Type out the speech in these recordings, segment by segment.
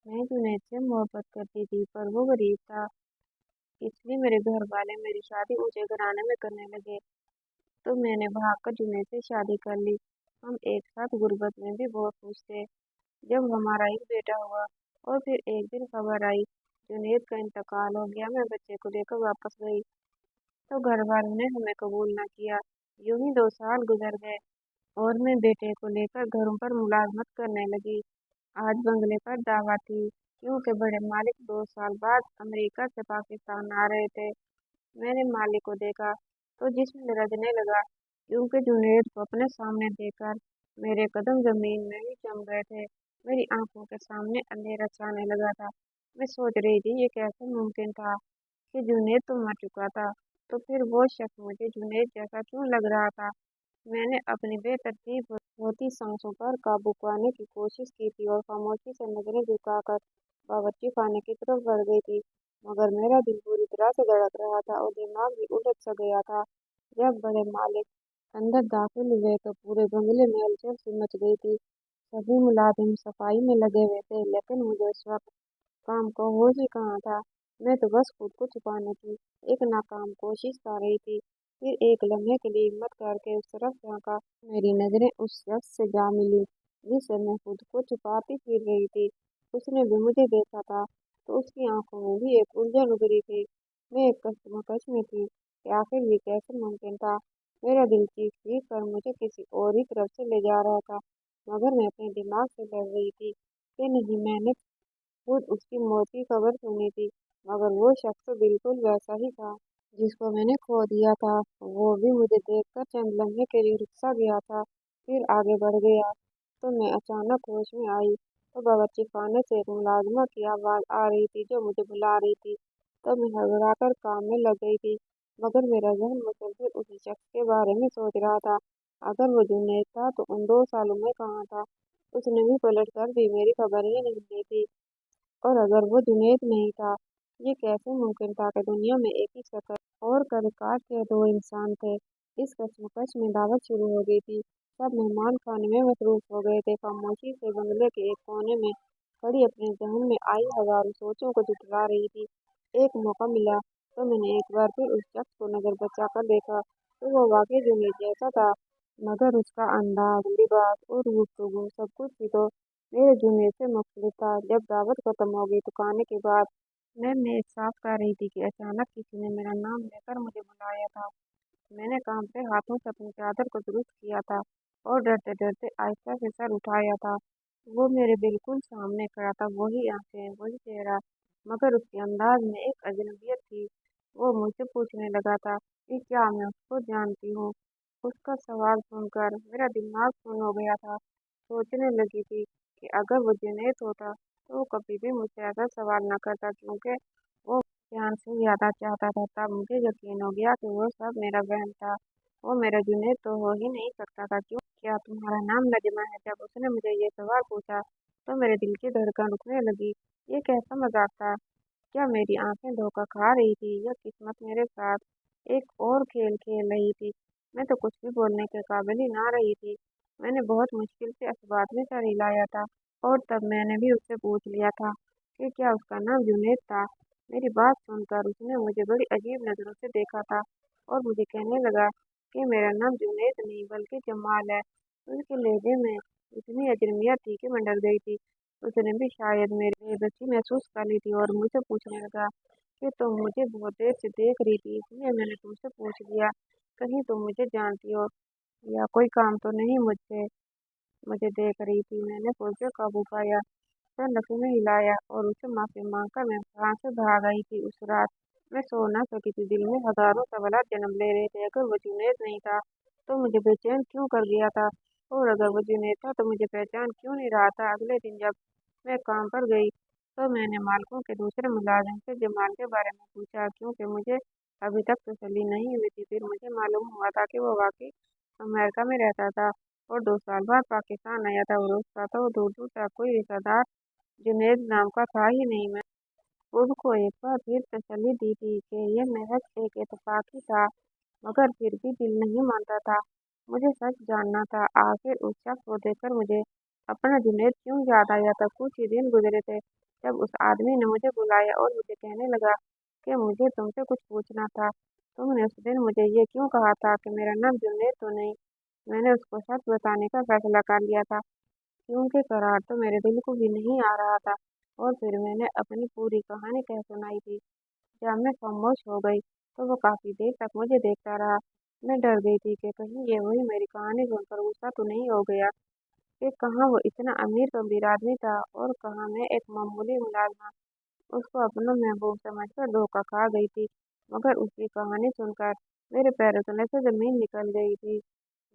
मैं जुनैद से मोहब्बत करती थी पर वो गरीब था। इसलिए मेरे घर वाले मेरी शादी ऊंचे घराने में करने लगे। तो मैंने भागकर जुनैद से शादी कर ली। हम एक साथ गुर्बत में भी बहुत खुश थे। जब हमारा एक बेटा हुआ और फिर एक दिन खबर आई जुनैद का इंतकाल हो गया। मैं बच्चे को लेकर वापस गई तो घर वालों ने हमें कबूल न किया। यूं ही 2 साल गुजर गए और मैं बेटे को लेकर घरों पर मुलाजमत करने लगी। आज बंगले पर दावा थी क्योंकि बड़े मालिक 2 साल बाद अमेरिका से पाकिस्तान आ रहे थे। मैंने मालिक को देखा तो जिस्म लरजने लगा क्योंकि जुनैद को अपने सामने देखकर मेरे कदम जमीन में ही जम गए थे। मेरी आंखों के सामने अंधेरा छाने लगा था। मैं सोच रही थी ये कैसे मुमकिन था कि जुनैद तो मर चुका था, तो फिर वो शख्स मुझे जुनैद जैसा क्यों लग रहा था। मैंने अपनी बेतरतीब होती सांसों पर काबू पाने की कोशिश की थी और खामोशी से नजरें झुकाकर बावर्ची खाने की तरफ बढ़ गई थी। मगर मेरा दिल पूरी तरह से धड़क रहा था और दिमाग भी उलझ सा गया था। जब बड़े मालिक अंदर दाखिल हुए तो पूरे बंगले में हलचल सी मच गई थी। सभी मुलाजिम सफाई में लगे हुए थे लेकिन मुझे उस वक्त काम का होश ही कहाँ था। मैं तो बस खुद को छुपाने की एक नाकाम कोशिश कर रही थी। फिर एक लम्हे के लिए हिम्मत करके उस तरफ झांका। मेरी नजरें उस शख्स से जा मिली जिससे मैं खुद को छुपाती फिर रही थी। उसने भी मुझे देखा था तो उसकी आंखों में भी एक उलझन उभरी थी। मैं एक कश्मकश में थी कि आखिर ये कैसे मुमकिन था। मेरा दिल चीख चीख कर मुझे किसी और ही तरफ से ले जा रहा था। मगर मैं अपने दिमाग से लड़ रही थी कि नहीं, मैंने खुद उसकी मौत की खबर सुनी थी। मगर वो शख्स तो बिल्कुल वैसा ही था जिसको मैंने खो दिया था। वो भी मुझे देखकर चंद लम्हे के लिए रुक सा गया था, फिर आगे बढ़ गया। तो मैं अचानक होश में आई तो बावर्ची खाने से एक मुलाजिमा की आवाज़ आ रही थी जो मुझे बुला रही थी। तब मैं हड़बड़ाकर काम में लग गई थी मगर मेरा जहन मुसलसल उसी शख्स के बारे में सोच रहा था। अगर वो जुनैद था तो उन 2 सालों में कहाँ था। उसने भी पलट कर भी मेरी खबर ही नहीं ली थी। और अगर वो जुनैद नहीं था, ये कैसे मुमकिन था कि दुनिया में एक ही शक्ल और कद-काठ के दो इंसान थे। इस कशमकश में दावत शुरू हो गई थी। सब मेहमान खाने में मसरूफ हो गए थे। खामोशी से बंगले के एक कोने में खड़ी अपने जहन में आई हजारों सोचों को जुटला रही थी। एक मौका मिला तो मैंने एक बार फिर उस शख्स को नजर बचा कर देखा तो वो वाकई जुनैद जैसा था। मगर उसका अंदाज, लिबास और गुफ्तगू सब कुछ ही तो मेरे जुनून से मुख्तलिफ था। जब दावत खत्म हो गई तो खाने के बाद मैं मेज साफ कर रही थी कि अचानक किसी ने मेरा नाम लेकर मुझे बुलाया था। मैंने कांपते हाथों से अपनी चादर को दुरुस्त किया था और डरते डरते आहिस्ता से सर उठाया था। वो मेरे बिल्कुल सामने खड़ा था, वही आंखें, वही चेहरा, मगर उसके अंदाज में एक अजनबियत थी। वो मुझसे पूछने लगा था कि क्या मैं उसको जानती हूँ। उसका सवाल सुनकर मेरा दिमाग सुन्न हो गया था। सोचने लगी थी कि अगर वो जुनैद होता तो वो कभी भी मुझसे ऐसा सवाल न करता क्योंकि वो जान से ज्यादा चाहता था। तब मुझे यकीन हो गया कि वो सब मेरा वहम था। वो मेरा जुनैद तो हो ही नहीं सकता था। क्यों, क्या तुम्हारा नाम नजमा है? जब उसने मुझे ये सवाल पूछा तो मेरे दिल की धड़कन रुकने लगी। ये कैसा मजाक था? क्या मेरी आंखें धोखा खा रही थी या किस्मत मेरे साथ एक और खेल खेल रही थी? मैं तो कुछ भी बोलने के काबिल ही ना रही थी। मैंने बहुत मुश्किल से इस बात में सर हिलाया था और तब मैंने भी उससे पूछ लिया था कि क्या उसका नाम जुनैद था। मेरी बात सुनकर उसने मुझे बड़ी अजीब नजरों से देखा था और मुझे कहने लगा कि मेरा नाम जुनैद नहीं बल्कि जमाल है। उसके लहजे में इतनी अजनबियत थी कि मैं डर गई थी। उसने भी शायद मेरी बेबसी महसूस कर ली थी और मुझसे पूछने लगा कि तुम मुझे बहुत देर से देख रही थी इसलिए मैंने तुमसे पूछ लिया, कहीं तुम मुझे जानती हो या कोई काम तो नहीं मुझसे मुझे देख रही थी। मैंने खुद पे काबू पाया, सर नफी में हिलाया और उससे माफी मांगकर मैं वहां से भाग आई थी। उस रात मैं सो ना सकी थी। दिल में हजारों सवालात जन्म ले रहे थे। अगर वो जुनैद नहीं था तो मुझे बेचैन क्यों कर दिया था, और अगर वो जुनैद था तो मुझे पहचान क्यों नहीं रहा था। अगले दिन जब मैं काम पर गई तो मैंने मालिकों के दूसरे मुलाजिम से जमाल के बारे में पूछा क्योंकि मुझे अभी तक तसल्ली नहीं हुई थी। फिर मुझे मालूम हुआ था कि वो वाकई अमेरिका में रहता था और 2 साल बाद पाकिस्तान आया था। और उसका तो दूर दूर तक कोई रिश्तेदार जुनैद नाम का था ही नहीं। मैं खुद को एक बार फिर तसल्ली दी थी कि यह महज एक इत्तेफाक ही था, मगर फिर भी दिल नहीं मानता था। मुझे सच जानना था। आखिर उस शख्स को देखकर मुझे अपना जुनैद क्यों याद आया था। कुछ ही दिन गुजरे थे जब उस आदमी ने मुझे बुलाया और मुझे कहने लगा कि मुझे तुमसे कुछ पूछना था। तुमने उस दिन मुझे ये क्यों कहा था कि मेरा नाम जुनैद तो नहीं। मैंने उसको सच बताने का फैसला कर लिया था, क्योंकि करार तो मेरे दिल को भी नहीं आ रहा था। और फिर मैंने अपनी पूरी कहानी कह सुनाई थी। जब मैं खामोश हो गई तो वो काफी देर तक मुझे देखता रहा। मैं डर गई थी कि कहीं ये वही मेरी कहानी सुनकर गुस्सा तो नहीं हो गया, कि कहाँ वो इतना अमीर गंभीर आदमी था और कहाँ मैं एक मामूली मुलाजिमा उसको अपना महबूब समझकर धोखा खा गई थी। मगर उसकी कहानी सुनकर मेरे पैरों तले से जमीन निकल गई थी।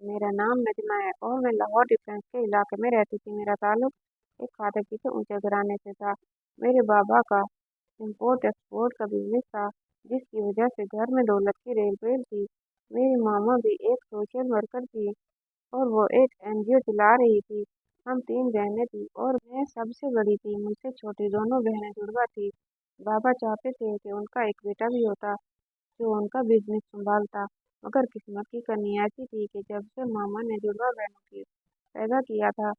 मेरा नाम नजमा है और मैं लाहौर डिफेंस के इलाके में रहती थी। मेरा ताल्लुक एक खाते पीछे ऊंचे घराने से था। मेरे बाबा का इम्पोर्ट एक्सपोर्ट का बिजनेस था, जिसकी वजह से घर में दौलत की रेलवेल थी। मेरी मामा भी एक सोशल वर्कर थी और वो एक एनजीओ चला रही थी। हम तीन बहनें थी और मैं सबसे बड़ी थी। मुझसे छोटी दोनों बहनें जुड़वा थी। बाबा चाहते थे कि उनका एक बेटा भी होता जो उनका बिजनेस संभालता। मगर किस्मत की कमी ऐसी थी कि जब से मामा ने जुड़वा बहनों की पैदा किया था,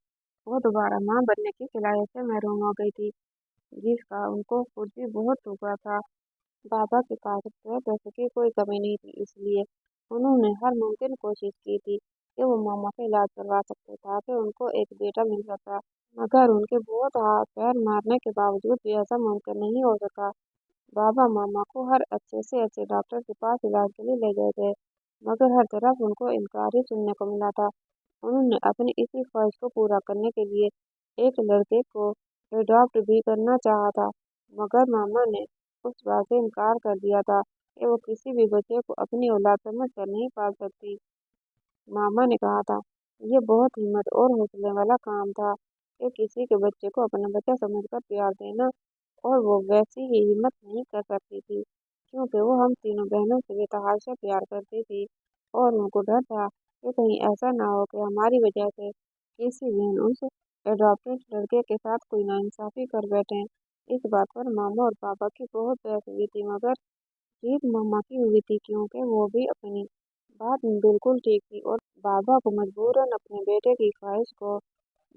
वो दोबारा माँ बनने की सलाहियत से महरूम हो गई थी, जिसका उनको खुद भी बहुत हुआ था। बाबा के पास रुपये पैसे की कोई कमी नहीं थी, इसलिए उन्होंने हर मुमकिन कोशिश की थी कि वो मामा का इलाज करवा सकते ताकि उनको एक बेटा मिल सका। मगर उनके बहुत हाथ पैर मारने के बावजूद भी ऐसा मुमकिन नहीं हो सका। बाबा मामा को हर अच्छे से अच्छे डॉक्टर के पास इलाज के लिए ले गए थे, मगर हर तरफ उनको इनकार ही सुनने को मिला था। उन्होंने अपनी इसी ख्वाहिश को पूरा करने के लिए एक लड़के को एडॉप्ट भी करना चाहा था, मगर मामा ने उस बात से इनकार कर दिया था कि वो किसी भी बच्चे को अपनी औलाद समझ कर नहीं पाल सकती। मामा ने कहा था, ये बहुत हिम्मत और हौसले वाला काम था कि किसी के बच्चे को अपना बच्चा समझकर प्यार देना, और वो वैसी ही हिम्मत नहीं कर सकती थी, क्योंकि वो हम तीनों बहनों से बेतहाशा प्यार करती थी और उनको डर था कि कहीं ऐसा ना हो कि हमारी वजह से किसी बहन उस एडॉप्टेड लड़के के साथ कोई नाइंसाफी कर बैठे। इस बात पर मामा और पापा की बहुत बहस हुई थी, मगर जीत मम्मा की हुई थी, क्योंकि वो भी अपनी बात में बिल्कुल ठीक थी और बाबा को मजबूरन अपने बेटे की ख्वाहिश को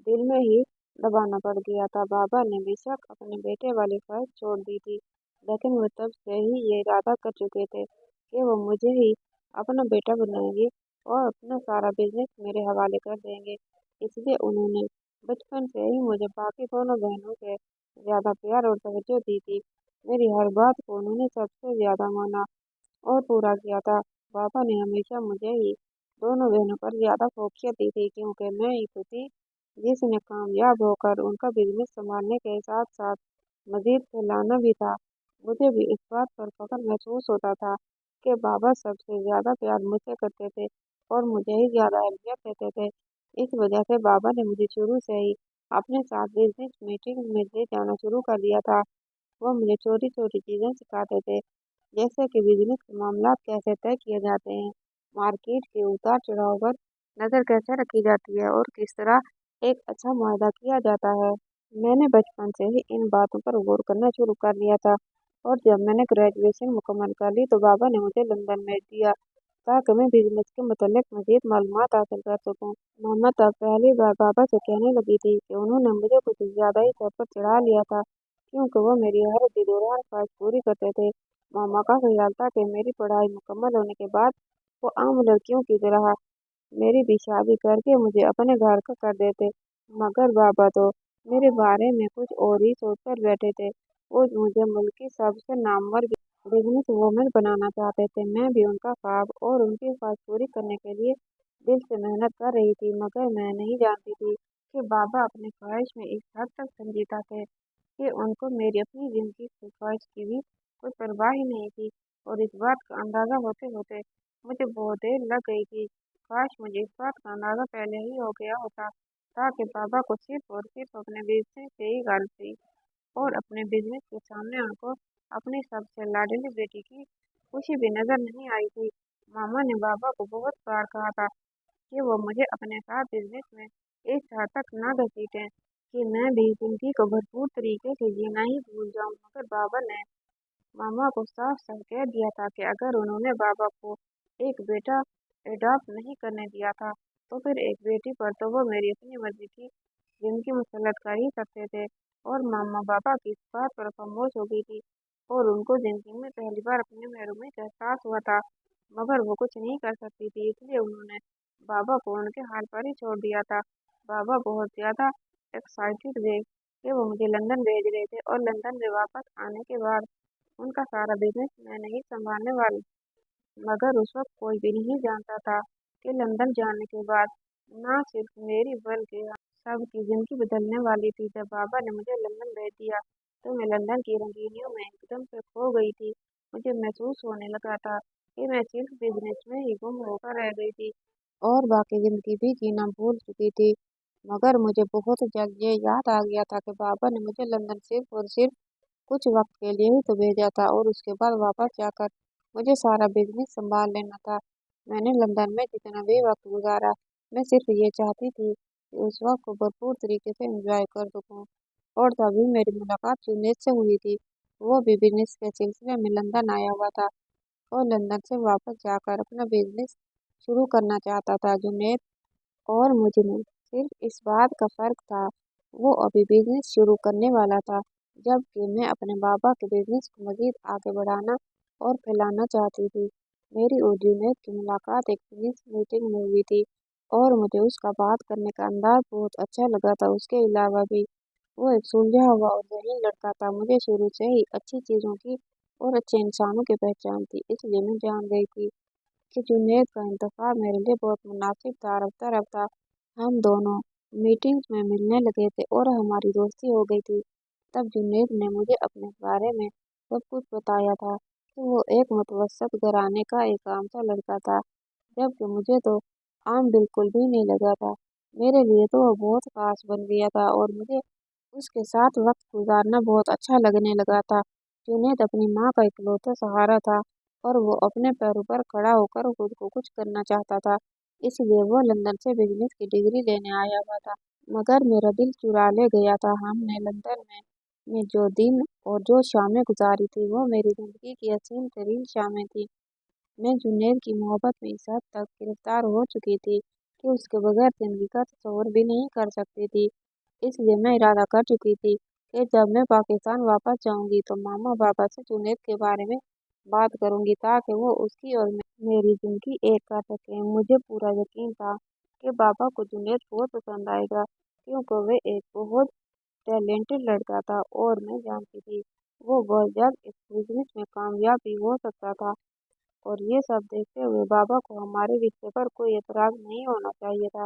दिल में ही दबाना पड़ गया था। बाबा ने बेशक अपने बेटे वाली ख्वाहिश छोड़ दी थी, लेकिन वो तब से ही ये इरादा कर चुके थे कि वो मुझे ही अपना बेटा बनाएंगे और अपना सारा बिजनेस मेरे हवाले कर देंगे। इसलिए उन्होंने बचपन से ही मुझे बाकी दोनों बहनों से ज्यादा प्यार और तवज्जो दी थी। मेरी हर बात को उन्होंने सबसे ज्यादा माना और पूरा किया था। पापा ने हमेशा मुझे ही दोनों बहनों पर ज्यादा फोकियत दी थी, क्योंकि मैं ही तो थी जिसने कामयाब होकर उनका बिजनेस संभालने के साथ साथ मजीद फैलाना भी था। मुझे भी इस बात पर फख्र महसूस होता था कि बाबा सबसे ज्यादा प्यार मुझसे करते थे और मुझे ही ज्यादा अहमियत देते थे। इस वजह से बाबा ने मुझे शुरू से ही अपने साथ बिजनेस मीटिंग में ले जाना शुरू कर दिया था। वो मुझे छोटी छोटी चीजें सिखाते थे, जैसे कि बिजनेस के मामलात कैसे तय किए जाते हैं, मार्केट के उतार चढ़ाव पर नज़र कैसे रखी जाती है और किस तरह एक अच्छा मुआहदा किया जाता है। मैंने बचपन से ही इन बातों पर गौर करना शुरू कर दिया था और जब मैंने ग्रेजुएशन मुकम्मल कर ली तो बाबा ने मुझे लंदन भेज दिया ताकि मैं बिजनेस के मुतालिक मजीद मालूमात हासिल कर सकूं। मम्मा तब पहली बार बाबा से कहने लगी थी कि उन्होंने मुझे कुछ ज़्यादा ही सर पर चढ़ा लिया था, क्योंकि वो मेरी हर दिलोराम ख्वाहिश पूरी करते थे। मामा का ख्याल था कि मेरी पढ़ाई मुकम्मल होने के बाद वो आम लड़कियों की तरह मेरी भी शादी करके मुझे अपने घर का कर देते। मगर बाबा तो मेरे बारे में कुछ और ही सोच कर बैठे थे। वो मुझे मुल्क की सबसे नामवर बिजनेस वूमेन बनाना चाहते थे। मैं भी उनका ख्वाब और उनकी ख्वाहिश पूरी करने के लिए दिल से मेहनत कर रही थी, मगर मैं नहीं जानती थी कि बाबा अपनी ख्वाहिश में इस हद तक संजीदा थे कि उनको मेरी अपनी जिंदगी की ख्वाहिश की भी कोई परवाह ही नहीं थी। और इस बात का अंदाजा होते होते मुझे बहुत देर लग गई थी। काश मुझे इस बात का अंदाजा पहले ही हो गया होता, ताकि बाबा को सिर्फ और सिर्फ अपने बिजनेस से ही गर्व थी और अपने बिजनेस के सामने उनको अपनी सबसे लाडली बेटी की खुशी भी नजर नहीं आई थी। मामा ने बाबा को बहुत बार कहा था कि वो मुझे अपने साथ बिजनेस में इस हद तक ना घसीटें कि मैं भी जिंदगी को भरपूर तरीके से जीना ही भूल जाऊं। मगर बाबा ने मामा को साफ साफ कह दिया था कि अगर उन्होंने बाबा को एक बेटा एडॉप्ट नहीं करने दिया था तो फिर एक बेटी पर तो वो मेरी अपनी मर्जी थी। जिनकी मुसलत कर ही सकते थे। और मामा पापा की इस बात पर खामोश हो गई थी और उनको जिंदगी में पहली बार अपनी महरूमी का एहसास हुआ था। मगर वो कुछ नहीं कर सकती थी, इसलिए उन्होंने बाबा को उनके हाल पर ही छोड़ दिया था। बाबा बहुत ज्यादा एक्साइटेड थे कि वो मुझे लंदन भेज रहे थे और लंदन में वापस आने के बाद उनका सारा बिजनेस मैं नहीं संभालने वाली। मगर उस वक्त कोई भी नहीं जानता था कि लंदन जाने के बाद ना सिर्फ मेरी बल्कि सबकी जिंदगी बदलने वाली थी। जब बाबा ने मुझे लंदन भेज दिया तो मैं लंदन की रंगीनियों में एकदम से खो गई थी। मुझे महसूस होने लगा था कि मैं सिर्फ बिजनेस में ही गुम होकर रह गई थी और बाकी जिंदगी भी जीना भूल चुकी थी। मगर मुझे बहुत जल्द ये याद आ गया था कि बाबा ने मुझे लंदन सिर्फ और सिर्फ कुछ वक्त के लिए ही तो भेजा था और उसके बाद वापस जाकर मुझे सारा बिजनेस संभाल लेना था। मैंने लंदन में जितना भी वक्त गुजारा, मैं सिर्फ ये चाहती थी कि उस वक्त को भरपूर तरीके से एंजॉय कर सकूं। और तभी मेरी मुलाकात जुनेद से हुई थी। वो भी बिजनेस के सिलसिले में लंदन आया हुआ था और लंदन से वापस जाकर अपना बिजनेस शुरू करना चाहता था। जुनेद और मुझ में सिर्फ इस बात का फर्क था, वो अभी बिजनेस शुरू करने वाला था, जबकि मैं अपने बाबा के बिजनेस को मजीद आगे बढ़ाना और फैलाना चाहती थी। मेरी और जुनैद की मुलाकात एक बिजनेस मीटिंग में हुई थी और मुझे उसका बात करने का अंदाज बहुत अच्छा लगा था। उसके अलावा भी वो एक सुलझा हुआ और ज़हीन लड़का था। मुझे शुरू से ही अच्छी चीज़ों की और अच्छे इंसानों की पहचान थी, इसलिए मैं जान गई थी कि जुनैद का इंतखाब मेरे लिए बहुत मुनासिब था। रफ्ता रफ्ता हम दोनों मीटिंग्स में मिलने लगे थे और हमारी दोस्ती हो गई थी। तब जुनैद ने मुझे अपने बारे में सब कुछ बताया था कि वो एक मुतवस्सत घराने का एक आम सा लड़का था, जबकि मुझे तो आम बिल्कुल भी नहीं लगा था। मेरे लिए तो वो बहुत खास बन गया था और मुझे उसके साथ वक्त गुजारना बहुत अच्छा लगने लगा था। जुनैद अपनी माँ का इकलौता सहारा था और वो अपने पैरों पर खड़ा होकर खुद को कुछ करना चाहता था, इसलिए वो लंदन से बिजनेस की डिग्री लेने आया हुआ था। मगर मेरा दिल चुरा ले गया था। हमने लंदन में जो दिन और जो शामें गुजारी थी वो मेरी जिंदगी की हसीन तरीन शामें थी। मैं जुनैद की मोहब्बत में इस हद तक गिरफ्तार हो चुकी थी कि उसके बगैर जिंदगी का तस्वर भी नहीं कर सकती थी। इसलिए मैं इरादा कर चुकी थी कि जब मैं पाकिस्तान वापस जाऊंगी तो मामा पापा से जुनैद के बारे में बात करूंगी ताकि वो उसकी और मेरी जिंदगी एक कर सकें। मुझे पूरा यकीन था कि पापा को जुनैद बहुत पसंद आएगा, क्योंकि वे एक बहुत टैलेंटेड लड़का था और मैं जानती थी वो बहुत जल्द इस बिजनेस में कामयाब भी हो सकता था। और ये सब देखते हुए बाबा को हमारे रिश्ते पर कोई एतराज नहीं होना चाहिए था।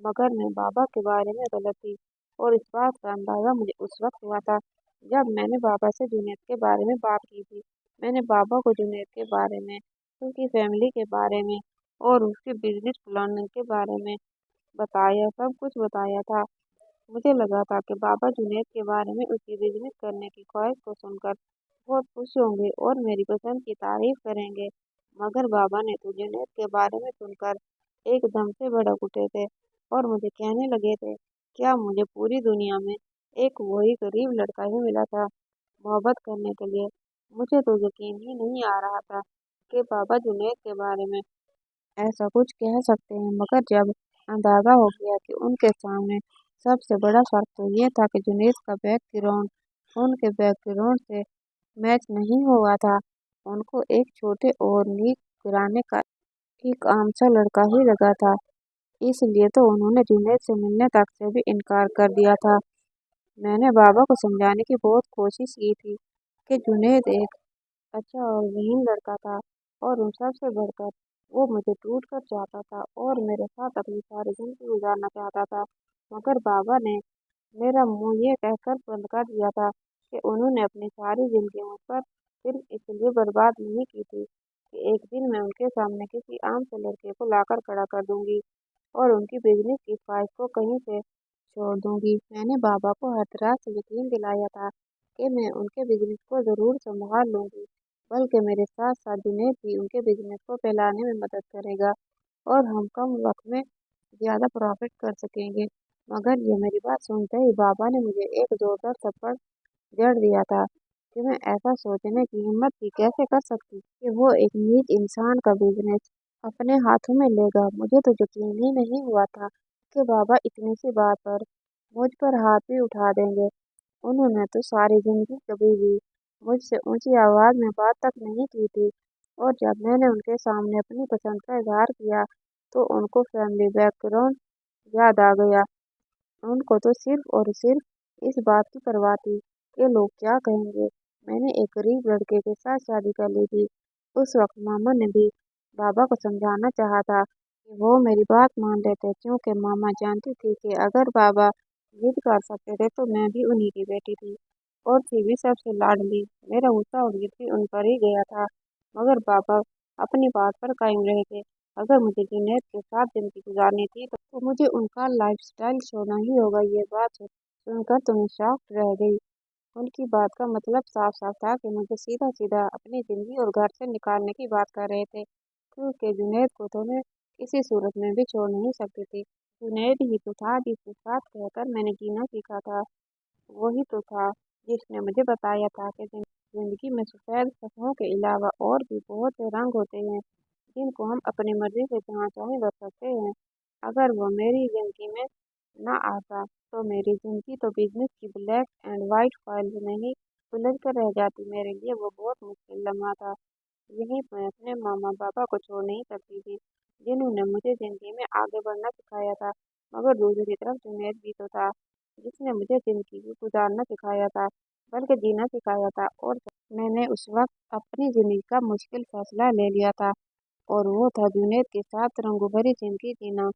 मगर मैं बाबा के बारे में गलत थी और इस बात का अंदाजा मुझे उस वक्त हुआ था जब मैंने बाबा से जुनैद के बारे में बात की थी। मैंने बाबा को जुनैद के बारे में, उसकी फैमिली के बारे में और उसके बिजनेस प्लानिंग के बारे में बताया, सब कुछ बताया था। मुझे लगा था कि बाबा जुनैद के बारे में उसकी बिजनेस करने की ख्वाहिश को सुनकर बहुत खुश होंगे और मेरी पसंद की तारीफ करेंगे। मगर बाबा ने तो जुनैद के बारे में सुनकर एकदम से भड़क उठे थे और मुझे कहने लगे थे, क्या मुझे पूरी दुनिया में एक वही गरीब लड़का ही मिला था मोहब्बत करने के लिए। मुझे तो यकीन ही नहीं आ रहा था कि बाबा जुनैद के बारे में ऐसा कुछ कह सकते हैं। मगर जब अंदाजा हो गया कि उनके सामने सबसे बड़ा फर्क तो ये था कि जुनैद का बैकग्राउंड उनके बैकग्राउंड से मैच नहीं हुआ था। उनको एक छोटे और नीक घराने का एक आम सा लड़का ही लगा था, इसलिए तो उन्होंने जुनैद से मिलने तक से भी इनकार कर दिया था। मैंने बाबा को समझाने की बहुत कोशिश की थी कि जुनैद एक अच्छा और ज़हीन लड़का था और उन सब से बढ़कर वो मुझे टूट कर चाहता था और मेरे साथ अपनी सारी जिंदगी गुजारना चाहता था। मगर बाबा ने मेरा मुंह ये कहकर बंद कर दिया था कि उन्होंने अपनी सारी जिंदगी मुझ पर सिर्फ इसलिए बर्बाद नहीं की थी कि एक दिन मैं उनके सामने किसी आम से लड़के को लाकर खड़ा कर दूंगी और उनकी बिजनेस की ख्वाहिश को कहीं से छोड़ दूंगी। मैंने बाबा को हर तरह से यकीन दिलाया था कि मैं उनके बिजनेस को ज़रूर संभाल लूंगी, बल्कि मेरे साथ साथ जुनैद भी उनके बिजनेस को फैलाने में मदद करेगा और हम कम वक्त में ज़्यादा प्रॉफिट कर सकेंगे। मगर ये मेरी बात सुनते ही बाबा ने मुझे एक जोरदार थप्पड़ जड़ दिया था कि मैं ऐसा सोचने की हिम्मत भी कैसे कर सकती कि वो एक नीच इंसान का बिजनेस अपने हाथों में लेगा। मुझे तो यकीन ही नहीं हुआ था कि बाबा इतनी सी बात पर मुझ पर हाथ भी उठा देंगे। उन्होंने तो सारी जिंदगी कभी भी मुझसे ऊंची आवाज में बात तक नहीं की थी, और जब मैंने उनके सामने अपनी पसंद का इजहार किया तो उनको फैमिली बैकग्राउंड याद आ गया। उनको तो सिर्फ और सिर्फ इस बात की परवाह थी कि लोग क्या कहेंगे। मैंने एक गरीब लड़के के साथ शादी कर ली थी। उस वक्त मामा ने भी बाबा को समझाना चाहा था कि वो मेरी बात मान लेते, क्योंकि मामा जानती थी कि अगर बाबा जिद कर सकते थे तो मैं भी उन्हीं की बेटी थी और थी भी सबसे लाडली। मेरा गुस्सा और जिद भी उन पर ही गया था, मगर पापा अपनी बात पर कायम रहे थे। अगर मुझे जुनैद के साथ जिंदगी गुजारनी थी तो मुझे उनका लाइफस्टाइल छोड़ना ही होगा। ये बात सुनकर तो मैं शॉक्ड रह गई। उनकी बात का मतलब साफ साफ था कि मुझे सीधा सीधा अपनी जिंदगी और घर से निकालने की बात कर रहे थे, क्योंकि जुनैद को तो मैं किसी सूरत में भी छोड़ नहीं सकती थी। जुनैद ही तो था जिसके साथ कहकर मैंने जीना सीखा था। वही तो था जिसने मुझे बताया था कि जिंदगी में सफेद सपनों के अलावा और भी बहुत से रंग होते हैं, जिनको हम अपनी मर्जी से जहाँ चाहे बच सकते हैं। अगर वो मेरी जिंदगी में ना आता तो मेरी जिंदगी तो बिजनेस की ब्लैक एंड व्हाइट फाइल में ही उलझ कर रह जाती। मेरे लिए वो बहुत मुश्किल लम्हा था। यही मैं अपने मामा पापा को छोड़ नहीं सकती थी, जिन्होंने मुझे जिंदगी में आगे बढ़ना सिखाया था। मगर दूसरी तरफ जुनैद भी तो था, जिसने मुझे जिंदगी को गुजारना सिखाया था, बल्कि जीना सिखाया था। और मैंने उस वक्त अपनी जिंदगी का मुश्किल फैसला ले लिया था, और वो था जुनैद के साथ रंगों भरी जिंदगी जीना।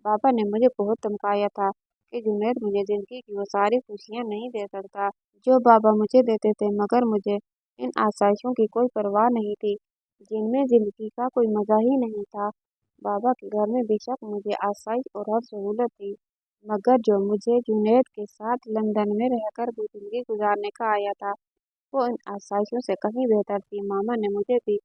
पापा ने मुझे बहुत धमकाया था कि जुनैद मुझे जिंदगी की वो सारी खुशियां नहीं दे सकता जो बाबा मुझे देते थे, मगर मुझे इन आसाइशों की कोई परवाह नहीं थी, जिनमें जिंदगी का कोई मजा ही नहीं था। बाबा के घर में बेशक मुझे आसाइश और हर सहूलत थी, मगर जो मुझे जुनैद के साथ लंदन में रहकर वो जिंदगी गुजारने का आया था, वो इन आसाइशों से कहीं बेहतर थी। मामा ने मुझे भी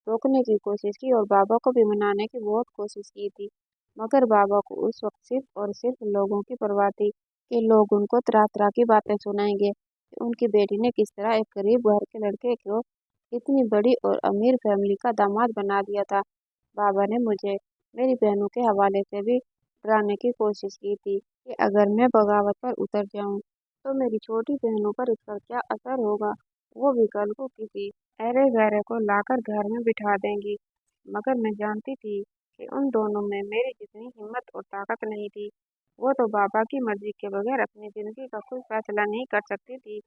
रोकने की कोशिश की और बाबा को भी मनाने की बहुत कोशिश की थी, मगर बाबा को उस वक्त सिर्फ और सिर्फ लोगों की परवाह थी कि लोग उनको तरह तरह की बातें सुनाएंगे कि उनकी बेटी ने किस तरह एक गरीब घर के लड़के को इतनी बड़ी और अमीर फैमिली का दामाद बना दिया था। बाबा ने मुझे मेरी बहनों के हवाले से भी डराने की कोशिश की थी कि अगर मैं बगावत पर उतर जाऊं तो मेरी छोटी बहनों पर इसका क्या असर होगा। वो भी कल को किसी अरे गहरे को लाकर घर में बिठा देंगी। मगर मैं जानती थी कि उन दोनों में मेरी जितनी हिम्मत और ताकत नहीं थी। वो तो बाबा की मर्जी के बगैर अपनी जिंदगी का कोई फैसला नहीं कर सकती थी।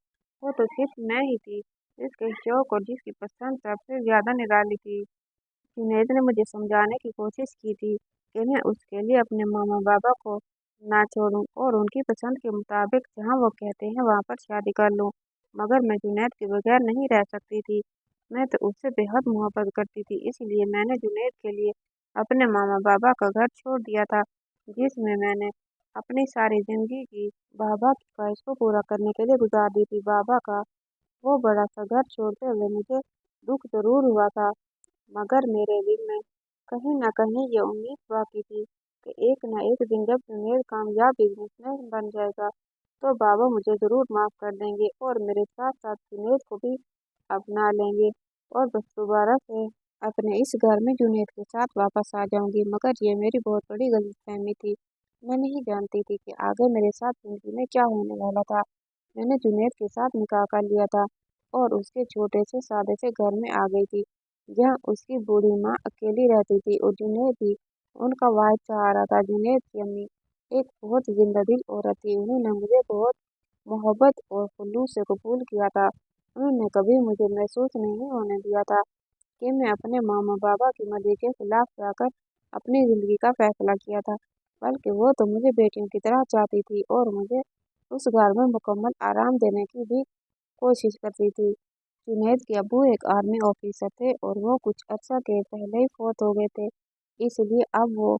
वो तो सिर्फ मैं ही थी जिसके शौक और जिसकी पसंद सबसे ज्यादा निराली थी। जुनैद ने मुझे समझाने की कोशिश की थी कि मैं उसके लिए अपने मामा बाबा को ना छोड़ूं और उनकी पसंद के मुताबिक जहां वो कहते हैं वहां पर शादी कर लूं। मगर मैं जुनैद के बगैर नहीं रह सकती थी। मैं तो उससे बेहद मोहब्बत करती थी, इसलिए मैंने जुनैद के लिए अपने मामा बाबा का घर छोड़ दिया था, जिसमें मैंने अपनी सारी जिंदगी की बाबा की ख्वाहिश को पूरा करने के लिए गुजार दी थी। बाबा का वो बड़ा सा घर छोड़ते हुए मुझे दुख जरूर हुआ था, मगर मेरे दिल में कहीं न कहीं ये उम्मीद बाकी थी कि एक न एक दिन जब जुनैद कामयाब बिजनेसमैन बन जाएगा तो बाबा मुझे ज़रूर माफ़ कर देंगे और मेरे साथ साथ जुनैद को भी अपना लेंगे, और बस दोबारा से अपने इस घर में जुनैद के साथ वापस आ जाऊंगी। मगर ये मेरी बहुत बड़ी गलतफहमी थी। मैं नहीं जानती थी कि आगे मेरे साथ जिंदगी में क्या होने वाला था। मैंने जुनैद के साथ निकाह कर लिया था और उसके छोटे से सादे से घर में आ गई थी, जहाँ उसकी बूढ़ी माँ अकेली रहती थी और जुनैद भी उनका वाहिद सहारा था। जुनैद की अम्मी एक बहुत जिंदा दिल औरत थी। उन्होंने मुझे बहुत मोहब्बत और खुलूस से कबूल किया था। उन्होंने कभी मुझे महसूस नहीं होने दिया था कि मैं अपने मामा बाबा की मर्जी के खिलाफ जाकर अपनी जिंदगी का फैसला किया था, बल्कि वो तो मुझे बेटियों की तरह चाहती थी और मुझे उस घर में मुकम्मल आराम देने की भी कोशिश करती थी। जुनैद के अब्बू एक आर्मी ऑफिसर थे और वो कुछ अर्सा के पहले ही फौत हो गए थे, इसलिए अब वो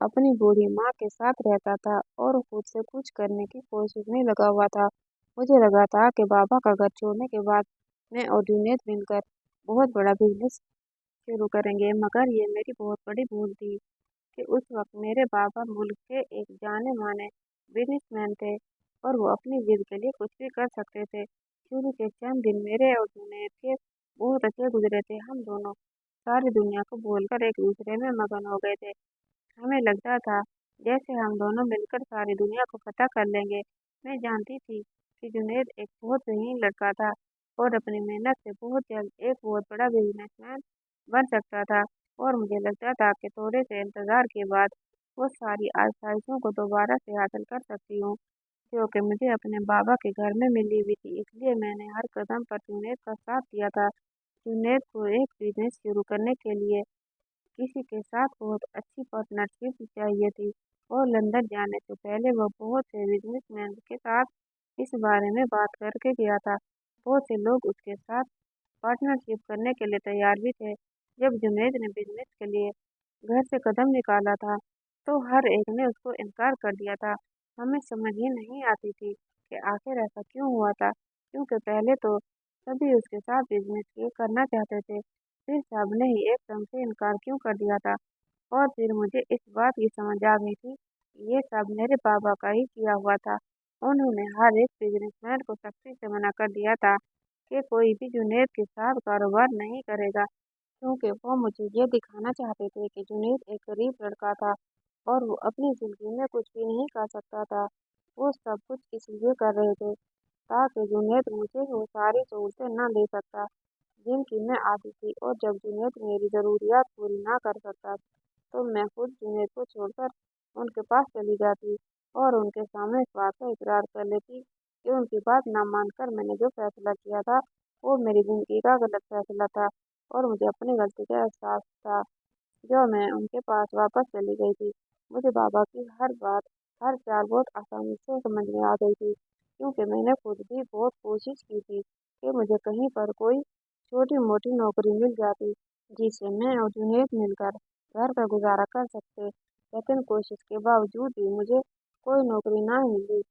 अपनी बूढ़ी माँ के साथ रहता था और खुद से कुछ करने की कोशिश में लगा हुआ था। मुझे लगा था कि बाबा का घर छोड़ने के बाद मैं और जुनैद मिलकर बहुत बड़ा बिजनेस शुरू करेंगे, मगर ये मेरी बहुत बड़ी भूल थी कि उस वक्त मेरे बाबा मुल्क के एक जाने माने बिजनेसमैन थे और वो अपनी जिद के लिए कुछ भी कर सकते थे। शुरू के चंद दिन मेरे और जुनैद के बहुत अच्छे गुजरे थे। हम दोनों सारी दुनिया को बोलकर एक दूसरे में मगन हो गए थे। हमें लगता था जैसे हम दोनों मिलकर सारी दुनिया को फतह कर लेंगे। मैं जानती थी कि जुनैद एक बहुत बेहतरीन लड़का था और अपनी मेहनत से बहुत जल्द एक बहुत बड़ा बिजनेसमैन बन सकता था। और मुझे लगता था कि थोड़े से इंतजार के बाद वो सारी आसाइशों को दोबारा से हासिल कर सकती हूँ जो कि मुझे अपने बाबा के घर में मिली हुई थी। इसलिए मैंने हर कदम पर जुनैद का साथ दिया था। जुनैद को एक बिजनेस शुरू करने के लिए किसी के साथ बहुत अच्छी पार्टनरशिप चाहिए थी और लंदन जाने से पहले वह बहुत से बिजनेसमैन के साथ इस बारे में बात करके गया था। बहुत से लोग उसके साथ पार्टनरशिप करने के लिए तैयार भी थे। जब जुनैद ने बिजनेस के लिए घर से कदम निकाला था तो हर एक ने उसको इनकार कर दिया था। हमें समझ ही नहीं आती थी कि आखिर ऐसा क्यों हुआ था, क्योंकि पहले तो सभी उसके साथ बिजनेस ये करना चाहते थे, फिर सबने ही एकदम से इनकार क्यों कर दिया था। और फिर मुझे इस बात की समझ आ गई थी कि ये सब मेरे पापा का ही किया हुआ था। उन्होंने हर एक बिजनेसमैन को सख्ती से मना कर दिया था कि कोई भी जुनैद के साथ कारोबार नहीं करेगा, क्योंकि वो मुझे ये दिखाना चाहते थे कि जुनैद एक गरीब लड़का था और वो अपनी जिंदगी में कुछ भी नहीं कर सकता था। वो सब कुछ इसलिए कर रहे थे ताकि जुनैद मुझे वो सारी सहूलतें न दे सकता जिनकी मैं आदी थी। और जब जुनैद मेरी ज़रूरियात पूरी ना कर सकता तो मैं खुद जुनैद को छोड़कर उनके पास चली जाती और उनके सामने इस बात का इकरार कर लेती कि उनकी बात ना मानकर मैंने जो फैसला किया था वो मेरी जिंदगी का गलत फैसला था और मुझे अपनी गलती का एहसास था। जो मैं उनके पास वापस चली गई थी, मुझे बाबा की हर बात, हर चाल बहुत आसानी से समझ में आ गई थी, क्योंकि मैंने खुद भी बहुत कोशिश की थी कि मुझे कहीं पर कोई छोटी-मोटी नौकरी मिल जाती, जिससे मैं और जुनैद मिलकर घर का गुजारा कर सकते। लेकिन कोशिश के बावजूद भी मुझे कोई नौकरी ना मिली।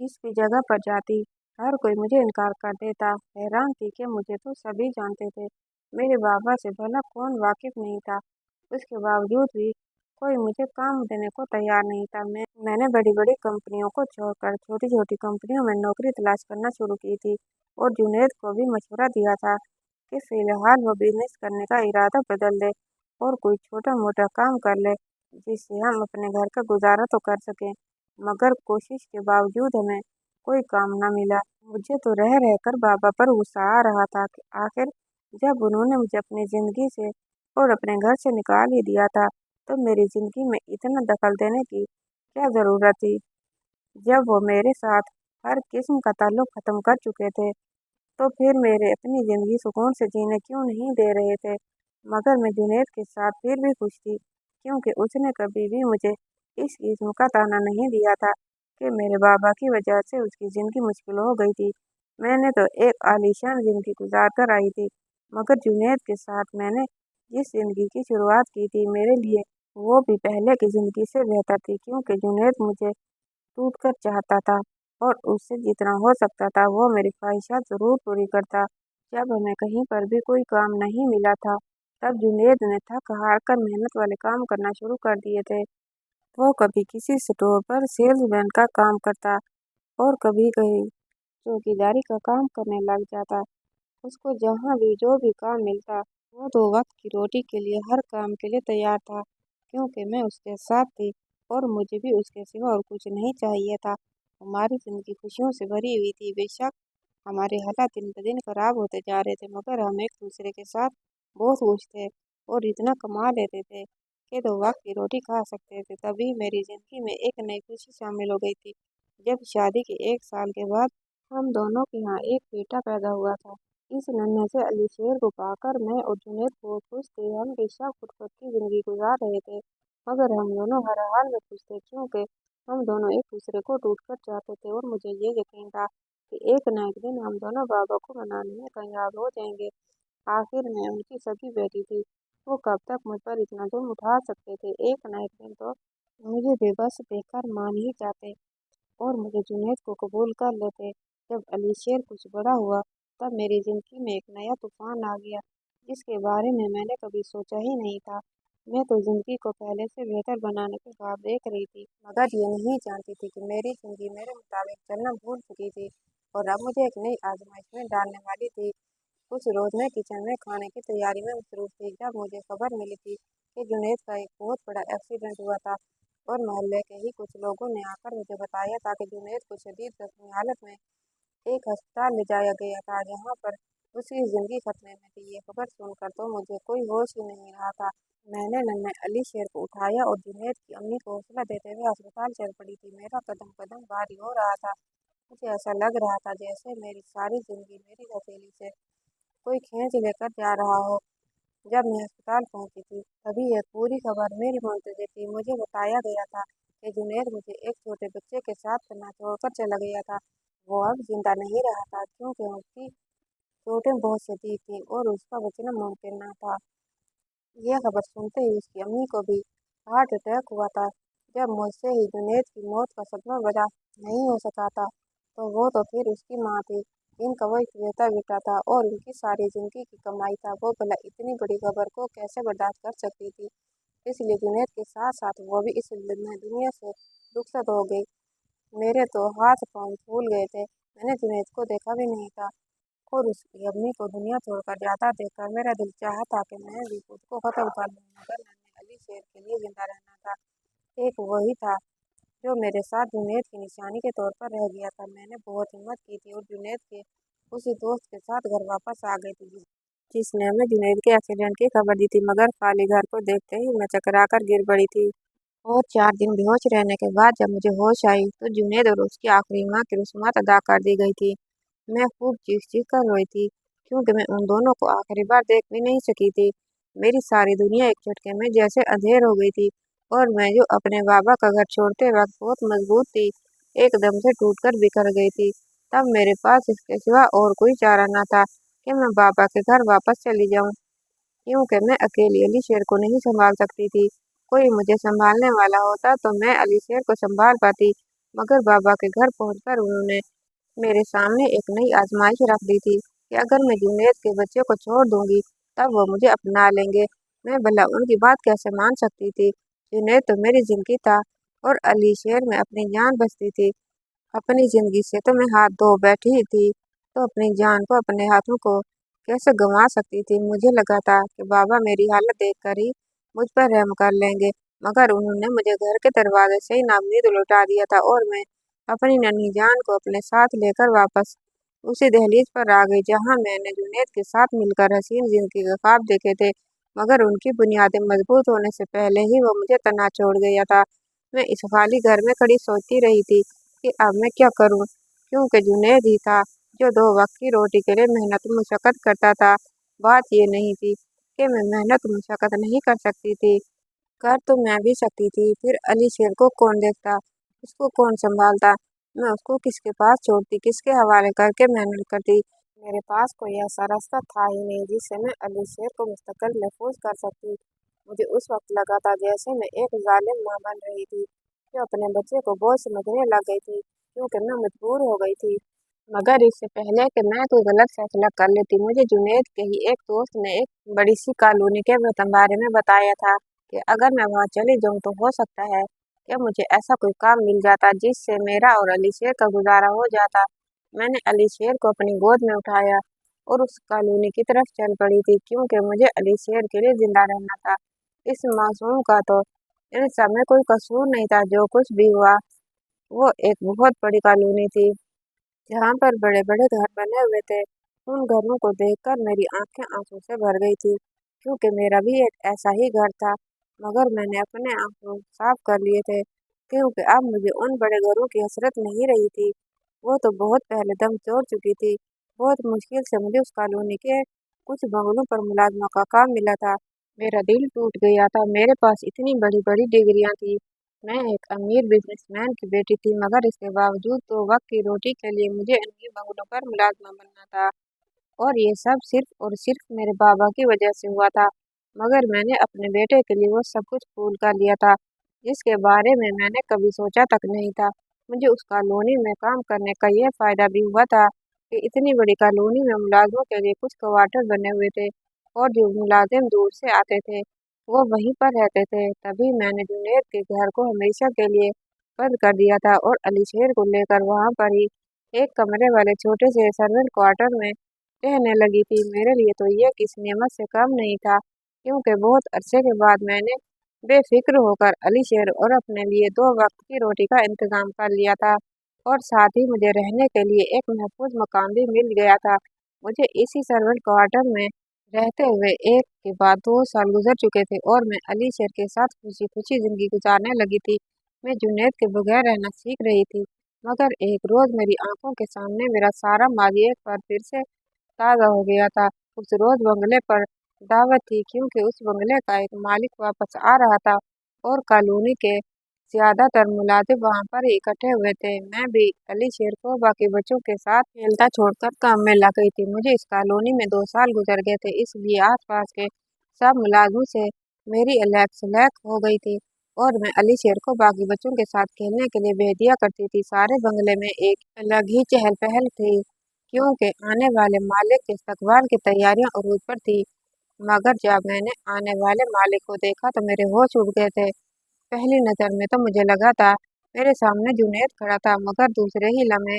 जिस भी जगह पर जाती, हर कोई मुझे इनकार कर देता। हैरान थी कि मुझे तो सभी जानते थे, मेरे बाबा से भला कौन वाकिफ नहीं था। उसके बावजूद भी कोई मुझे काम देने को तैयार नहीं था। मैंने बड़ी-बड़ी कंपनियों को छोड़कर छोटी-छोटी कंपनियों में नौकरी तलाश करना शुरू की थी और जुनैद को भी मशवरा दिया था कि फिलहाल वो बिजनेस करने का इरादा बदल दे और कोई छोटा-मोटा काम कर ले, जिससे हम अपने घर का गुजारा तो कर सकें। मगर कोशिश के बावजूद हमें कोई काम न मिला। मुझे तो रह रहकर बाबा पर गुस्सा आ रहा था कि आखिर जब उन्होंने मुझे अपनी जिंदगी से और अपने घर से निकाल ही दिया था, तो मेरी जिंदगी में इतना दखल देने की क्या जरूरत थी। जब वो मेरे साथ हर किस्म का ताल्लुक खत्म कर चुके थे, तो फिर मेरे अपनी जिंदगी सुकून से जीने क्यों नहीं दे रहे थे। मगर मैं जुनैद के साथ फिर भी खुश थी, क्योंकि उसने कभी भी मुझे इस किस्म का ताना नहीं दिया था कि मेरे बाबा की वजह से उसकी ज़िंदगी मुश्किल हो गई थी। मैंने तो एक आलीशान ज़िंदगी गुजार कर आई थी, मगर जुनैद के साथ मैंने जिस ज़िंदगी की शुरुआत की थी, मेरे लिए वो भी पहले की ज़िंदगी से बेहतर थी, क्योंकि जुनैद मुझे टूट कर चाहता था और उससे जितना हो सकता था वो मेरी ख्वाहिशात ज़रूर पूरी करता। जब हमें कहीं पर भी कोई काम नहीं मिला था, तब जुनैद ने थक हार कर मेहनत वाले काम करना शुरू कर दिए थे। वो कभी किसी स्टोर पर सेल्समैन का काम करता और कभी कहीं चौकीदारी का काम करने लग जाता। उसको जहाँ भी जो भी काम मिलता, वो 2 वक्त की रोटी के लिए हर काम के लिए तैयार था, क्योंकि मैं उसके साथ थी और मुझे भी उसके सिवा और कुछ नहीं चाहिए था। हमारी ज़िंदगी खुशियों से भरी हुई थी। बेशक हमारे हालात दिन ब दिन खराब होते जा रहे थे, मगर हम एक दूसरे के साथ बहुत खुश थे और इतना कमा लेते थे कि 2 वक्त की रोटी खा सकते थे। तभी मेरी ज़िंदगी में एक नई खुशी शामिल हो गई थी। जब शादी के 1 साल के बाद हम दोनों के यहाँ एक बेटा पैदा हुआ था। इस नन्हे से अली शेर को पाकर मैं और जुनैद बहुत खुश थे। हम बेशक खुद की जिंदगी गुजार रहे थे, मगर हम दोनों हर हाल में खुश थे, क्योंकि हम दोनों एक दूसरे को टूट कर चाहते थे और मुझे ये यकीन था कि एक न एक दिन हम दोनों बाबा को मनाने में कामयाब हो जाएंगे। आखिर मैं उनकी सगी बेटी थी, वो कब तक मुझ पर इतना जुल्म उठा सकते थे। एक न एक दिन तो मुझे बेबस देखकर मान ही जाते और मुझे जुनैद को कबूल कर लेते। जब अली शेर कुछ बड़ा हुआ, तब मेरी जिंदगी में एक नया तूफान आ गया, जिसके बारे में मैंने कभी सोचा ही नहीं था। मैं तो जिंदगी को पहले से बेहतर बनाने के ख्वाब देख रही थी, मगर ये नहीं जानती थी कि मेरी जिंदगी मेरे मुताबिक चलना भूल चुकी थी और अब मुझे एक नई आजमाइश में डालने वाली थी। कुछ रोज मैं किचन में खाने की तैयारी में मसरूफ थी, जब मुझे खबर मिली थी कि जुनैद का एक बहुत बड़ा एक्सीडेंट हुआ था और मोहल्ले के ही कुछ लोगों ने आकर मुझे बताया था कि जुनैद को शदीद जख्मी हालत में एक अस्पताल ले जाया गया था, जहाँ पर उसकी जिंदगी खतरे में थी। ये खबर सुनकर तो मुझे कोई होश ही नहीं रहा था। मैंने नन्हे अली शेर को उठाया और जुनैद की अम्मी को हौसला देते हुए अस्पताल चल पड़ी थी। मेरा कदम कदम भारी हो रहा था। मुझे ऐसा लग रहा था जैसे मेरी सारी जिंदगी मेरी हथेली से कोई खींच लेकर जा रहा हो। जब मैं अस्पताल पहुंची थी, तभी यह पूरी खबर मेरी मुंतजर थी। मुझे बताया गया था कि जुनैद मुझे एक छोटे बच्चे के साथ पनाह छोड़कर चला गया था। वो अब जिंदा नहीं रहा था, क्योंकि उसकी चोटें बहुत शदीद थीं और उसका बचना मुमकिन न था। यह खबर सुनते ही उसकी अम्मी को भी हार्ट अटैक हुआ था। जब मुझसे ही जुनैद की मौत का सदमा बर्दाश्त नहीं हो सका था, तो वो तो फिर उसकी माँ थी, जिनका वो इकलौता बेटा था और उनकी सारी जिंदगी की कमाई था। वो भला इतनी बड़ी खबर को कैसे बर्दाश्त कर सकती थी? इसलिए जुनैद के साथ साथ वो भी इस दुनिया से रुखसत हो गई। मेरे तो हाथ पांव फूल गए थे। मैंने जुनैद को देखा भी नहीं था और उसकी अम्मी को दुनिया छोड़कर जाता देखकर मेरा दिल चाहा था कि मैं भी खुद को खत्म कर लूं, मगर नन्हे अली शेर के लिए जिंदा रहना था। एक वही था जो मेरे साथ जुनैद की निशानी के तौर पर रह गया था। मैंने बहुत हिम्मत की थी और जुनैद के उसी दोस्त के साथ घर वापस आ गई थी, जिसने हमें जुनैद के एक्सीडेंट की खबर दी थी। मगर खाली घर को देखते ही मैं चकरा कर गिर पड़ी थी और 4 दिन बेहोश रहने के बाद जब मुझे होश आई, तो जुनैद और उसकी आखिरी माँ की रस्मात अदा कर दी गई थी। मैं खूब चीख चीख कर रोई थी, क्योंकि मैं उन दोनों को आखिरी बार देख भी नहीं सकी थी। मेरी सारी दुनिया एक झटके में जैसे अंधेर हो गई थी और मैं जो अपने बाबा का घर छोड़ते वक्त बहुत मजबूत थी, एकदम से टूटकर बिखर गई थी। तब मेरे पास इसके सिवा और कोई चारा न था कि मैं बाबा के घर वापस चली जाऊं, क्योंकि मैं अकेली अली शेर को नहीं संभाल सकती थी। कोई मुझे संभालने वाला होता तो मैं अली शेर को संभाल पाती, मगर बाबा के घर पहुंचकर उन्होंने मेरे सामने एक नई आजमाइश रख दी थी कि अगर मैं जुनैद के बच्चे को छोड़ दूंगी, तब वो मुझे अपना लेंगे। मैं भला उनकी बात कैसे मान सकती थी? जुनैद तो मेरी जिंदगी था और अली शेर में अपनी जान बसती थी। अपनी जिंदगी से तो मैं हाथ धो बैठी थी, तो अपनी जान को, अपने हाथों को कैसे गंवा सकती थी? मुझे लगा था कि बाबा मेरी हालत देखकर ही मुझ पर रहम कर लेंगे, मगर उन्होंने मुझे घर के दरवाजे से ही नाउम्मीद लौटा दिया था और मैं अपनी नन्ही जान को अपने साथ लेकर वापस उसी दहलीज पर आ गई, जहाँ मैंने जुनैद के साथ मिलकर हसीन जिंदगी के ख्वाब देखे थे। मगर उनकी बुनियादें मजबूत होने से पहले ही वो मुझे तना छोड़ गया था। मैं इस खाली घर में खड़ी सोचती रही थी कि अब मैं क्या करूं, क्योंकि जुनैद ही था जो 2 वक्त की रोटी के लिए मेहनत मुशक्कत करता था। बात ये नहीं थी कि मैं मेहनत मुशक्कत नहीं कर सकती थी, कर तो मैं भी सकती थी। फिर अली शेर को कौन देखता, उसको कौन संभालता? मैं उसको किसके पास छोड़ती, किसके हवाले करके मेहनत करती? मेरे पास कोई ऐसा रास्ता था ही नहीं जिससे मैं अली शेर को मुस्तकिल महफूज कर सकती। मुझे उस वक्त लगा था जैसे मैं एक जालिम माँ बन रही थी, जो अपने बच्चे को बोझ समझने लग गई थी, क्योंकि मैं मजबूर हो गई थी। मगर इससे पहले कि मैं कोई गलत फैसला कर लेती, मुझे जुनैद के ही एक दोस्त ने एक बड़ी सी कॉलोनी के बारे में बताया था कि अगर मैं वहाँ चली जाऊँ तो हो सकता है कि मुझे ऐसा कोई काम मिल जाता जिससे मेरा और अली शेर का गुजारा हो जाता। मैंने अली शेर को अपनी गोद में उठाया और उस कॉलोनी की तरफ चल पड़ी थी, क्योंकि मुझे अली शेर के लिए जिंदा रहना था। इस मासूम का तो इन सब में कोई कसूर नहीं था। जो कुछ भी हुआ, वो एक बहुत बड़ी कॉलोनी थी जहाँ पर बड़े बड़े घर बने हुए थे। उन घरों को देखकर मेरी आंखें आंसू से भर गई थी, क्योंकि मेरा भी एक ऐसा ही घर था, मगर मैंने अपने आंसू साफ कर लिए थे, क्योंकि अब मुझे उन बड़े घरों की हसरत नहीं रही थी। वो तो बहुत पहले दम तोड़ चुकी थी। बहुत मुश्किल से मुझे उस कॉलोनी के कुछ बंगलों पर मुलाजमा का काम मिला था। मेरा दिल टूट गया था। मेरे पास इतनी बड़ी बड़ी डिग्रियां थी, मैं एक अमीर बिजनेसमैन की बेटी थी, मगर इसके बावजूद 2 वक्त की रोटी के लिए मुझे इन्हीं बंगलों पर मुलाजमा बनना था। और ये सब सिर्फ और सिर्फ मेरे बाबा की वजह से हुआ था। मगर मैंने अपने बेटे के लिए वो सब कुछ भूल कर लिया था, जिसके बारे में मैंने कभी सोचा तक नहीं था। मुझे उस कॉलोनी में काम करने का यह फायदा भी हुआ था कि इतनी बड़ी कॉलोनी में मुलाजमों के लिए कुछ क्वार्टर बने हुए थे, और जो मुलाजिम दूर से आते थे वो वहीं पर रहते थे। तभी मैंने जुनैद के घर को हमेशा के लिए बंद कर दिया था और अली शेर को लेकर वहां पर ही एक कमरे वाले छोटे से सर्वेंट क्वार्टर में रहने लगी थी। मेरे लिए तो यह किसी नेमत से कम नहीं था, क्योंकि बहुत अरसे के बाद मैंने बेफिक्र होकर अली शेर और अपने लिए 2 वक्त की रोटी का इंतजाम कर लिया था और साथ ही मुझे रहने के लिए एक महफूज मकान भी मिल गया था। मुझे इसी सर्वेंट क्वार्टर में रहते हुए एक के बाद 2 साल गुजर चुके थे और मैं अली शेर के साथ खुशी खुशी जिंदगी गुजारने लगी थी। मैं जुनैद के बगैर रहना सीख रही थी, मगर एक रोज मेरी आंखों के सामने मेरा सारा माजी एक बार फिर से ताज़ा हो गया था। उस रोज बंगले पर दावत थी, क्योंकि उस बंगले का एक मालिक वापस आ रहा था और कॉलोनी के ज्यादातर मुलाजिम वहां पर इकट्ठे हुए थे। मैं भी अली शेर को बाकी बच्चों के साथ खेलता छोड़कर काम में लग गई थी। मुझे इस कॉलोनी में 2 साल गुजर गए थे, इसलिए आसपास के सब मुलाजिमों से मेरी अलग सुलग हो गई थी और मैं अली शेर को बाकी बच्चों के साथ खेलने के लिए भेज दिया करती थी। सारे बंगले में एक अलग ही चहल पहल थी, क्योंकि आने वाले मालिक के इस्तकबाल की तैयारियां अरूज पर थी। मगर जब मैंने आने वाले मालिक को देखा तो मेरे होश उड़ गए थे। पहली नज़र में तो मुझे लगा था मेरे सामने जुनैद खड़ा था, मगर दूसरे ही लम्हे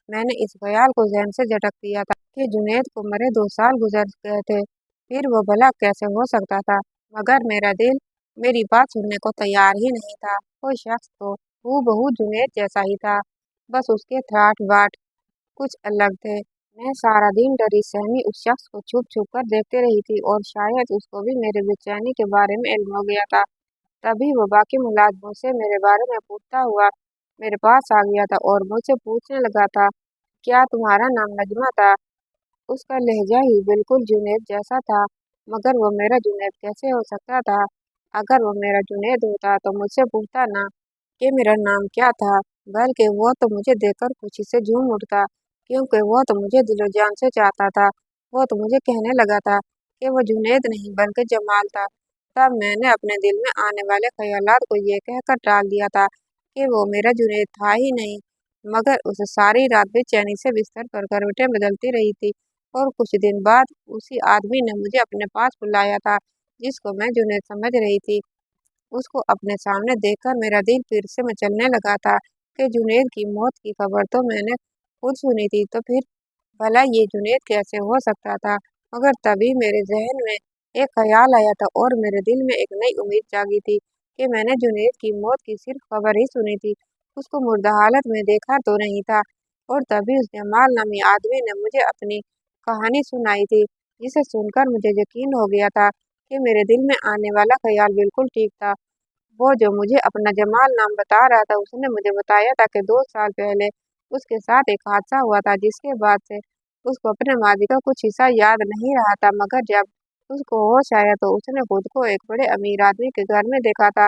मैंने इस ख्याल को ज़हन से झटक दिया था कि जुनैद को मरे 2 साल गुजर गए थे, फिर वो भला कैसे हो सकता था। मगर मेरा दिल मेरी बात सुनने को तैयार ही नहीं था। कोई शख्स तो हूबहू जुनैद जैसा ही था, बस उसके ठाठ बाट कुछ अलग थे। मैं सारा दिन डरी सहमी उस शख्स को छुप छुप कर देखते रही थी और शायद उसको भी मेरे बेचैनी के बारे में इल्म हो गया था। तभी वो बाकी मुलाजिमों से मेरे बारे में पूछता हुआ मेरे पास आ गया था और मुझसे पूछने लगा था, क्या तुम्हारा नाम नजमा था? उसका लहजा ही बिल्कुल जुनैद जैसा था, मगर वो मेरा जुनैद कैसे हो सकता था? अगर वो मेरा जुनैद होता तो मुझसे पूछता ना कि मेरा नाम क्या था, बल्कि वो तो मुझे देखकर खुशी से झूम उठता, क्योंकि वो तो मुझे दिलो जान से चाहता था। वो तो मुझे कहने लगा था कि वो जुनैद नहीं बल्कि जमाल था। तब मैंने अपने दिल में आने वाले ख्यालात को ये कहकर टाल दिया था कि वो मेरा जुनैद था ही नहीं। मगर उसे सारी रात बेचैनी से बिस्तर पर करवटें बदलती रही थी और कुछ दिन बाद उसी आदमी ने मुझे अपने पास बुलाया था, जिसको मैं जुनैद समझ रही थी। उसको अपने सामने देखकर मेरा दिल फिर से मचलने लगा था कि जुनैद की मौत की खबर तो मैंने खुद सुनी थी, तो फिर भला ये जुनैद कैसे हो सकता था। मगर तभी मेरे जहन में एक ख्याल आया था और मेरे दिल में एक नई उम्मीद जागी थी कि मैंने जुनैद की मौत की सिर्फ खबर ही सुनी थी, उसको मुर्दा हालत में देखा तो नहीं था। और तभी उस जमाल नामी आदमी ने मुझे अपनी कहानी सुनाई थी, जिसे सुनकर मुझे यकीन हो गया था कि मेरे दिल में आने वाला ख्याल बिल्कुल ठीक था। वो जो मुझे अपना जमाल नाम बता रहा था, उसने मुझे बताया था कि 2 साल पहले उसके साथ एक हादसा हुआ था, जिसके बाद से उसको अपने माजी का कुछ हिस्सा याद नहीं रहा था। मगर जब उसको होश आया तो उसने खुद को एक बड़े अमीर आदमी के घर में देखा था।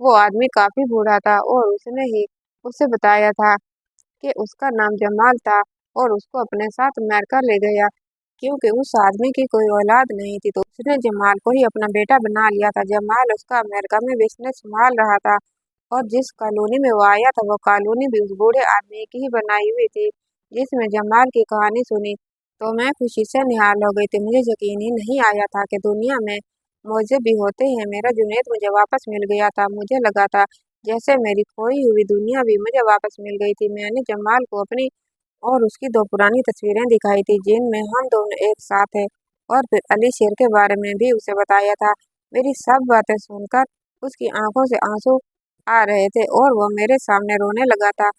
वो आदमी काफी बूढ़ा था और उसने ही उसे बताया था कि उसका नाम जमाल था और उसको अपने साथ अमेरिका ले गया, क्योंकि उस आदमी की कोई औलाद नहीं थी, तो उसने जमाल को ही अपना बेटा बना लिया था। जमाल उसका अमेरिका में बिजनेस संभाल रहा था और जिस कॉलोनी में वो आया था, वो कॉलोनी भी उस बूढ़े आदमी की ही बनाई हुई थी। जिसमें जमाल की कहानी सुनी तो मैं खुशी से निहाल हो गई थी। मुझे यकीन ही नहीं आया था कि दुनिया में मौजे भी होते हैं। मेरा जुनैद मुझे वापस मिल गया था। मुझे लगा था जैसे मेरी खोई हुई दुनिया भी मुझे वापस मिल गई थी। मैंने जमाल को अपनी और उसकी 2 पुरानी तस्वीरें दिखाई थी, जिनमें हम दोनों एक साथ थे, और फिर अली शेर के बारे में भी उसे बताया था। मेरी सब बातें सुनकर उसकी आंखों से आंसू आ रहे थे और वो मेरे सामने रोने लगा था।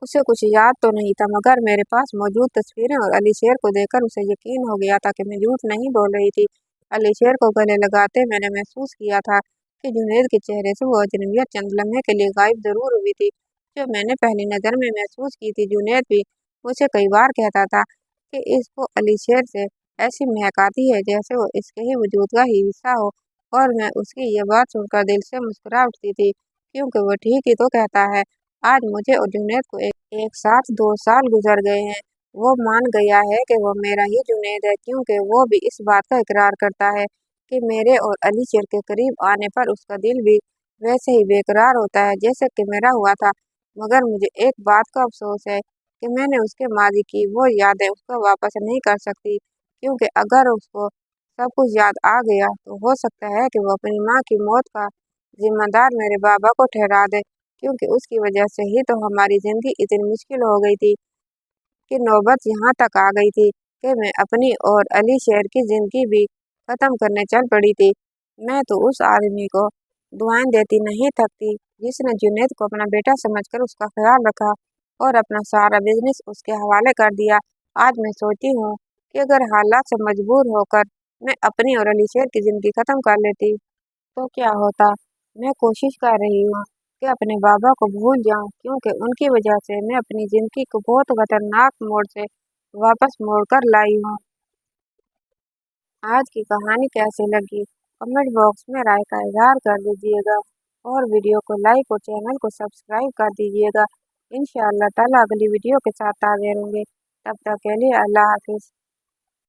उसे कुछ याद तो नहीं था, मगर मेरे पास मौजूद तस्वीरें और अली शेर को देखकर उसे यकीन हो गया था कि मैं झूठ नहीं बोल रही थी। अली शेर को गले लगाते मैंने महसूस किया था कि जुनैद के चेहरे से वो अजनबियत चंद लम्हे के लिए गायब जरूर हुई थी, जो मैंने पहली नज़र में महसूस की थी। जुनैद भी मुझे कई बार कहता था कि इसको अली शेर से ऐसी महक आती है जैसे वो इसके ही वजूद का ही हिस्सा हो, और मैं उसकी ये बात सुनकर दिल से मुस्कुरा उठती थी, क्योंकि वो ठीक ही तो कहता है। आज मुझे और जुनैद को एक साथ 2 साल गुजर गए हैं। वो मान गया है कि वो मेरा ही जुनैद है, क्योंकि वो भी इस बात का इकरार करता है कि मेरे और अली शेर के करीब आने पर उसका दिल भी वैसे ही बेकरार होता है जैसे कि मेरा हुआ था। मगर मुझे एक बात का अफसोस है कि मैंने उसके माजी की वो यादें उसको वापस नहीं कर सकती, क्योंकि अगर उसको सब कुछ याद आ गया तो हो सकता है कि वो अपनी माँ की मौत का जिम्मेदार मेरे बाबा को ठहरा दे, क्योंकि उसकी वजह से ही तो हमारी जिंदगी इतनी मुश्किल हो गई थी कि नौबत यहाँ तक आ गई थी कि मैं अपनी और अली शेर की जिंदगी भी खत्म करने चल पड़ी थी। मैं तो उस आदमी को दुआएं देती नहीं थकती, जिसने जुनैद को अपना बेटा समझकर उसका ख्याल रखा और अपना सारा बिजनेस उसके हवाले कर दिया। आज मैं सोचती हूँ कि अगर हालात से मजबूर होकर मैं अपनी और अली शेर की ज़िंदगी ख़त्म कर लेती तो क्या होता। मैं कोशिश कर रही हूँ कि अपने बाबा को भूल जाऊं, क्योंकि उनकी वजह से मैं अपनी ज़िंदगी को बहुत खतरनाक मोड़ से वापस मोड़ कर लाई हूँ। आज की कहानी कैसी लगी कमेंट बॉक्स में राय का इजहार कर दीजिएगा और वीडियो को लाइक और चैनल को सब्सक्राइब कर दीजिएगा। इंशाअल्लाह ताला अगली वीडियो के साथ हाजिर होंगे। तब तक के लिए अल्लाह हाफिज़।